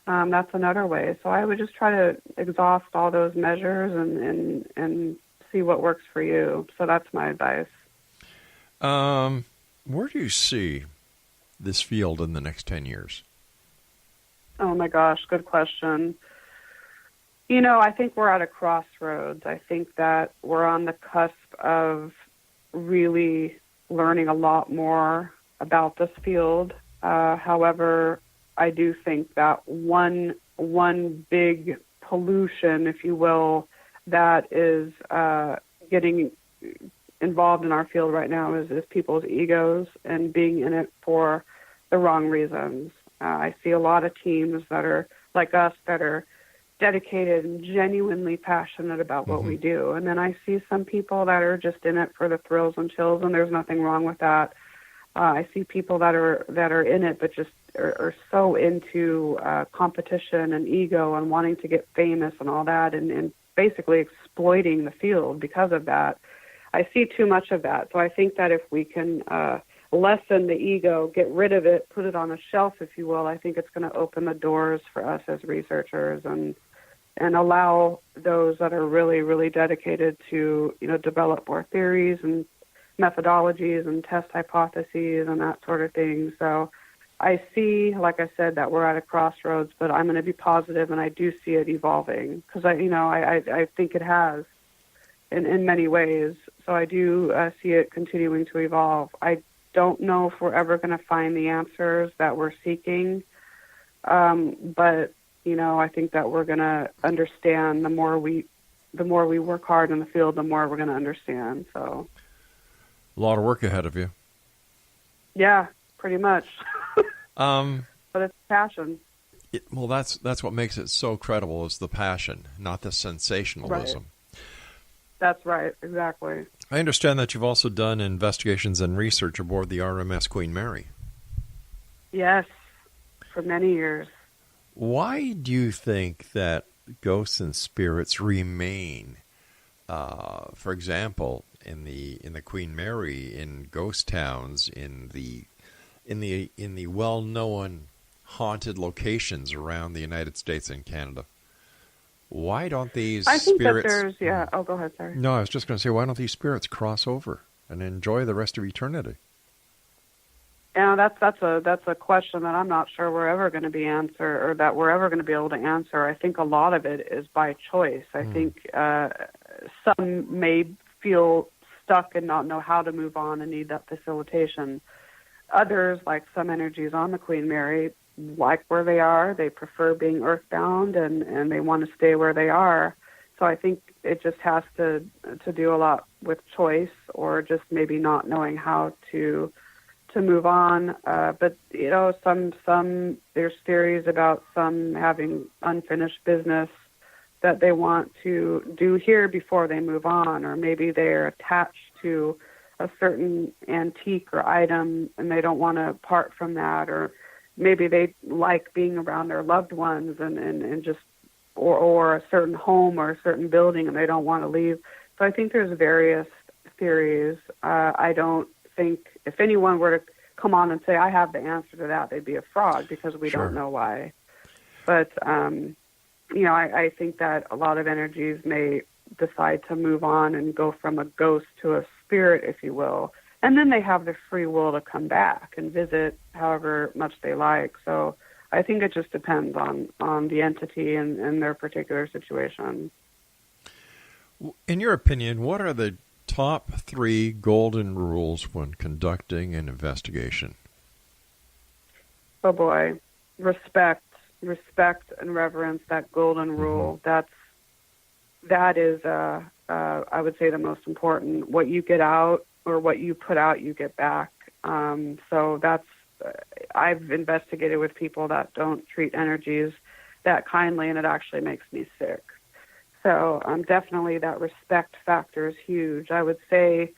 That's another way. So I would just try to exhaust all those measures and see what works for you. So that's my advice. Where do you see this field in the next 10 years? Oh, my gosh, good question. I think we're at a crossroads. I think that we're on the cusp of really learning a lot more about this field. However, I do think that one big pollution, if you will, that is getting involved in our field right now is people's egos and being in it for the wrong reasons. I see a lot of teams that are like us that are dedicated and genuinely passionate about what we do. And then I see some people that are just in it for the thrills and chills, and there's nothing wrong with that. I see people that are in it but just are so into competition and ego and wanting to get famous and all that, and basically exploiting the field because of that. I see too much of that. So I think that if we can lessen the ego, get rid of it, put it on a shelf, if you will, I think it's going to open the doors for us as researchers and allow those that are really, really dedicated to, develop more theories and methodologies and test hypotheses and that sort of thing. So I see, like I said, that we're at a crossroads, but I'm going to be positive, and I do see it evolving because I think it has in many ways. So I do see it continuing to evolve. I don't know if we're ever going to find the answers that we're seeking, but I think that we're going to understand the more we work hard in the field, the more we're going to understand. So a lot of work ahead of you. Yeah, pretty much. But it's passion. Well, that's what makes it so credible, is the passion, not the sensationalism. Right. That's right, exactly. I understand that you've also done investigations and research aboard the RMS Queen Mary. Yes, for many years. Why do you think that ghosts and spirits remain? For example, in the Queen Mary, in ghost towns, in the well-known haunted locations around the United States and Canada. Why don't these spirits... I think that there's... Yeah, oh, go ahead, sorry. No, I was just going to say, why don't these spirits cross over and enjoy the rest of eternity? Yeah, that's a question that I'm not sure we're ever going to be answered, or that we're ever going to be able to answer. I think a lot of it is by choice. I think some may feel stuck and not know how to move on and need that facilitation. Others, like some energies on the Queen Mary, like where they are. They prefer being earthbound, and they want to stay where they are. So I think it just has to do a lot with choice, or just maybe not knowing how to move on. But some there's theories about some having unfinished business that they want to do here before they move on, or maybe they're attached to a certain antique or item and they don't want to part from that, or maybe they like being around their loved ones and just or a certain home or a certain building and they don't want to leave. So I think there's various theories. I don't think if anyone were to come on and say, I have the answer to that, they'd be a fraud, because we don't know why. But, I think that a lot of energies may decide to move on and go from a ghost to a spirit, if you will. And then they have the free will to come back and visit however much they like. So I think it just depends on the entity and their particular situation. In your opinion, what are the top 3 golden rules when conducting an investigation? Oh boy, respect and reverence, that golden rule. That is, I would say, the most important. What you get out or what you put out, you get back. So that's, I've investigated with people that don't treat energies that kindly, and it actually makes me sick. So definitely that respect factor is huge. I would say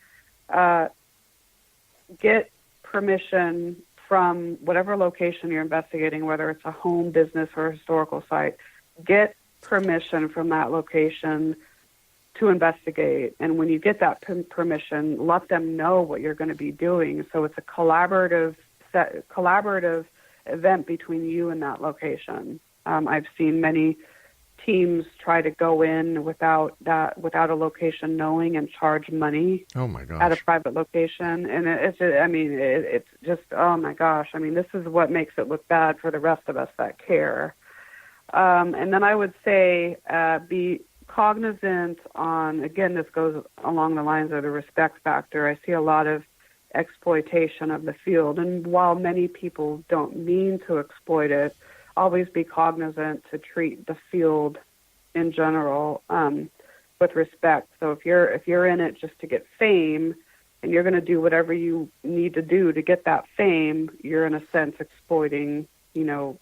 get permission from whatever location you're investigating, whether it's a home, business, or a historical site. Get permission from that location to investigate. And when you get that permission, let them know what you're going to be doing. So it's a collaborative event between you and that location. I've seen many teams try to go in without a location knowing and charge money. Oh my gosh. At a private location, and it's just oh my gosh. I mean, this is what makes it look bad for the rest of us that care. And then I would say be cognizant on, again, this goes along the lines of the respect factor. I see a lot of exploitation of the field, and while many people don't mean to exploit it, always be cognizant to treat the field in general with respect. So if you're in it just to get fame, and you're going to do whatever you need to do to get that fame, you're in a sense exploiting,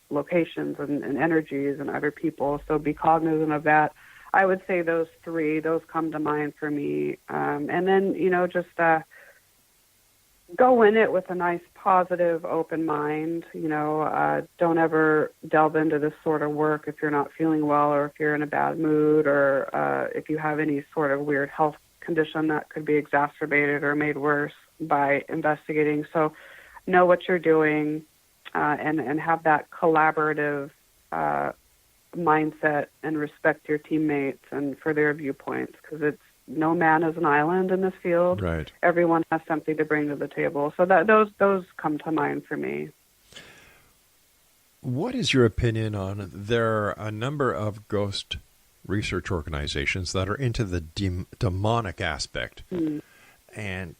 locations and energies and other people. So be cognizant of that. I would say those 3, those come to mind for me. And then, just go in it with a nice, positive, open mind. Don't ever delve into this sort of work if you're not feeling well, or if you're in a bad mood, or if you have any sort of weird health condition that could be exacerbated or made worse by investigating. So know what you're doing, and have that collaborative mindset, and respect your teammates and for their viewpoints, because no man is an island in this field. Right. Everyone has something to bring to the table. So those come to mind for me. What is your opinion on, there are a number of ghost research organizations that are into the demonic aspect. Mm. And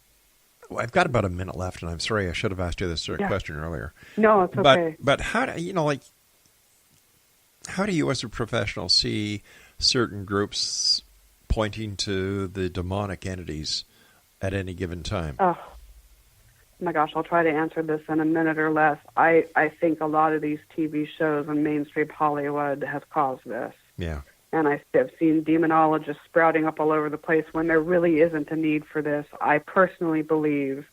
I've got about a minute left, and I'm sorry, I should have asked you this question earlier. No, it's okay. But how do how do you as a professional see certain groups pointing to the demonic entities at any given time? Oh my gosh, I'll try to answer this in a minute or less. I think a lot of these TV shows in mainstream Hollywood has caused this. Yeah. And I've seen demonologists sprouting up all over the place when there really isn't a need for this. I personally believe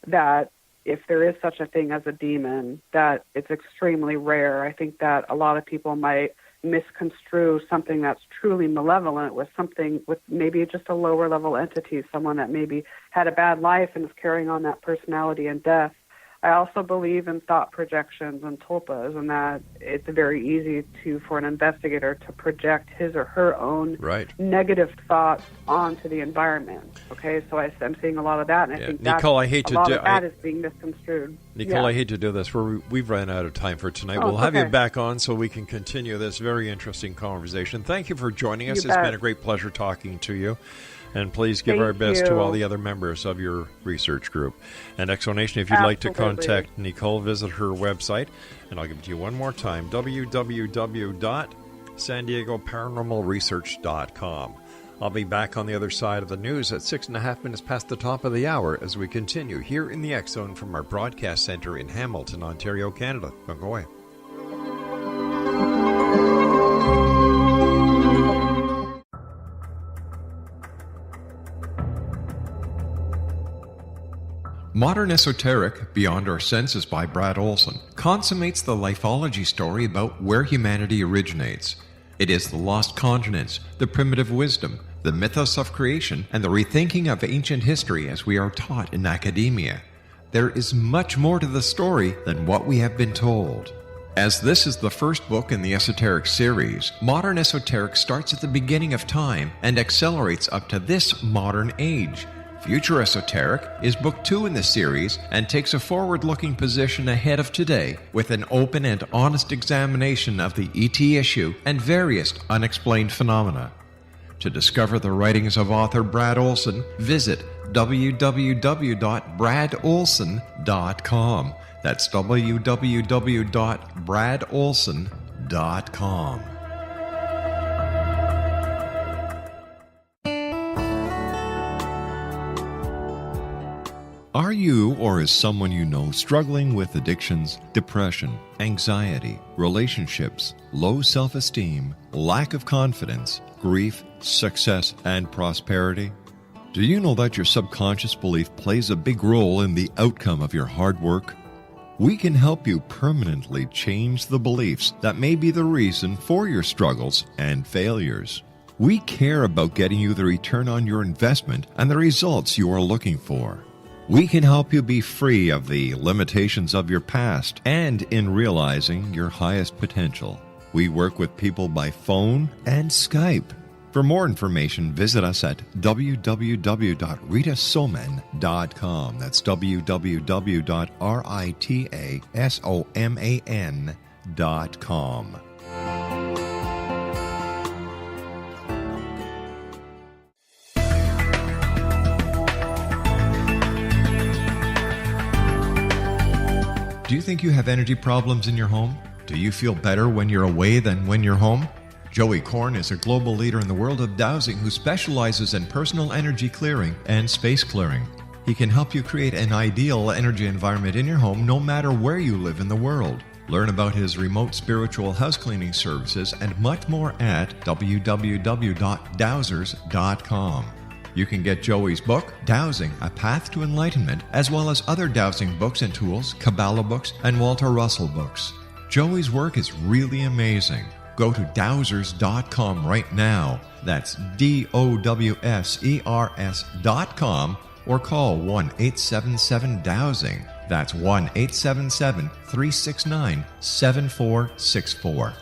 that if there is such a thing as a demon, that it's extremely rare. I think that a lot of people might misconstrue something that's truly malevolent with something, with maybe just a lower level entity, someone that maybe had a bad life and is carrying on that personality in death. I also believe in thought projections and tulpas, and that it's very easy for an investigator to project his or her own negative thoughts onto the environment. Okay, so I'm seeing a lot of that, and I think Nicole, that is being misconstrued. Nicole, I hate to do this. We've run out of time for tonight. We'll have you back on so we can continue this very interesting conversation. Thank you for joining us. It's been a great pleasure talking to you. And please give our best to all the other members of your research group. And Exonation, if you'd like to contact Nicole, visit her website. And I'll give it to you one more time, www.sandiegoParanormalResearch.com. I'll be back on the other side of the news at 6.5 minutes past the top of the hour as we continue here in the X Zone from our broadcast center in Hamilton, Ontario, Canada. Don't go away. Modern Esoteric, Beyond Our Senses by Brad Olson, consummates the lifology story about where humanity originates. It is the lost continents, the primitive wisdom, the mythos of creation, and the rethinking of ancient history as we are taught in academia. There is much more to the story than what we have been told. As this is the first book in the Esoteric series, Modern Esoteric starts at the beginning of time and accelerates up to this modern age. Future Esoteric is book 2 in the series and takes a forward-looking position ahead of today with an open and honest examination of the ET issue and various unexplained phenomena. To discover the writings of author Brad Olson, visit www.bradolson.com. That's www.bradolson.com. Are you or is someone you know struggling with addictions, depression, anxiety, relationships, low self-esteem, lack of confidence, grief, success, and prosperity? Do you know that your subconscious belief plays a big role in the outcome of your hard work? We can help you permanently change the beliefs that may be the reason for your struggles and failures. We care about getting you the return on your investment and the results you are looking for. We can help you be free of the limitations of your past and in realizing your highest potential. We work with people by phone and Skype. For more information, visit us at www.ritasoman.com. That's www.ritasoman.com. Do you think you have energy problems in your home? Do you feel better when you're away than when you're home? Joey Korn is a global leader in the world of dowsing who specializes in personal energy clearing and space clearing. He can help you create an ideal energy environment in your home no matter where you live in the world. Learn about his remote spiritual house cleaning services and much more at www.dowsers.com. You can get Joey's book, Dowsing, A Path to Enlightenment, as well as other dowsing books and tools, Kabbalah books, and Walter Russell books. Joey's work is really amazing. Go to dowsers.com right now. That's DOWSERS.com, or call 1-877-DOWSING. That's 1-877-369-7464.